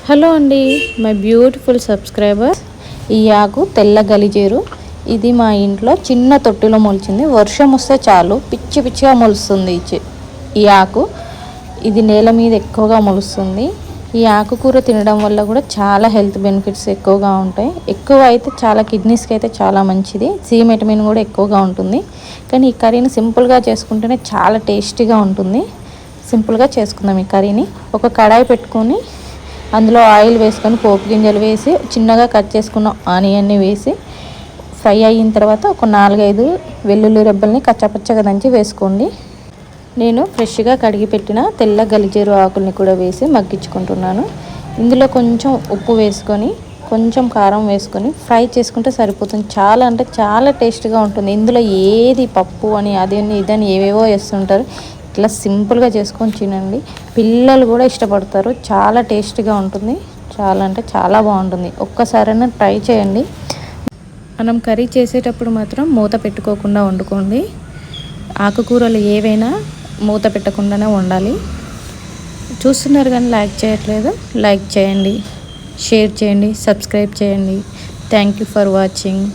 Hello అండి, my beautiful subscribers. ఈ ఆకు తెల్ల గలిజేరు. ఇది మా ఇంట్లో చిన్న తొట్టిలో మొలిచింది. వర్షం వస్తే చాలు పిచ్చి పిచ్చిగా మొలుస్తుంది ఈ ఆకు. ఇది నేల మీద ఎక్కువగా మొలుస్తుంది. ఈ ఆకుకూర తినడం వల్ల కూడా చాలా హెల్త్ బెనిఫిట్స్ ఎక్కువగా ఉంటాయి. ఎక్కువ అయితే చాలా కిడ్నీస్కి అయితే చాలా మంచిది. సి విటమిన్ కూడా ఎక్కువగా ఉంటుంది. కానీ ఈ కర్రీని సింపుల్గా చేసుకుంటేనే చాలా టేస్టీగా ఉంటుంది. సింపుల్గా చేసుకుందాం ఈ కర్రీని. ఒక కడాయి పెట్టుకొని అందులో ఆయిల్ వేసుకొని పోపు గింజలు వేసి చిన్నగా కట్ చేసుకున్న ఆనియన్ని వేసి ఫ్రై అయిన తర్వాత ఒక 4-5 వెల్లుల్లి రెబ్బల్ని కచ్చాపచ్చగా దంచి వేసుకోండి. నేను ఫ్రెష్గా కడిగి పెట్టిన తెల్ల గలిజేరు ఆకుల్ని కూడా వేసి మగ్గించుకుంటున్నాను. ఇందులో కొంచెం ఉప్పు వేసుకొని కొంచెం కారం వేసుకొని ఫ్రై చేసుకుంటే సరిపోతుంది. చాలా అంటే చాలా టేస్ట్గా ఉంటుంది. ఇందులో ఏది పప్పు అని అదని ఇదని ఏవేవో వేస్తుంటారు. ఇట్లా సింపుల్గా చేసుకొని తినండి. పిల్లలు కూడా ఇష్టపడతారు. చాలా టేస్టీగా ఉంటుంది. చాలా అంటే చాలా బాగుంటుంది. ఒక్కసారైనా ట్రై చేయండి. మనం కర్రీ చేసేటప్పుడు మాత్రం మూత పెట్టుకోకుండా వండుకోండి. ఆకుకూరలు ఏవైనా మూత పెట్టకుండానే వండాలి. చూస్తున్నారు కానీ లైక్ చేయట్లేదు. లైక్ చేయండి, షేర్ చేయండి, సబ్స్క్రైబ్ చేయండి. Thank you for watching.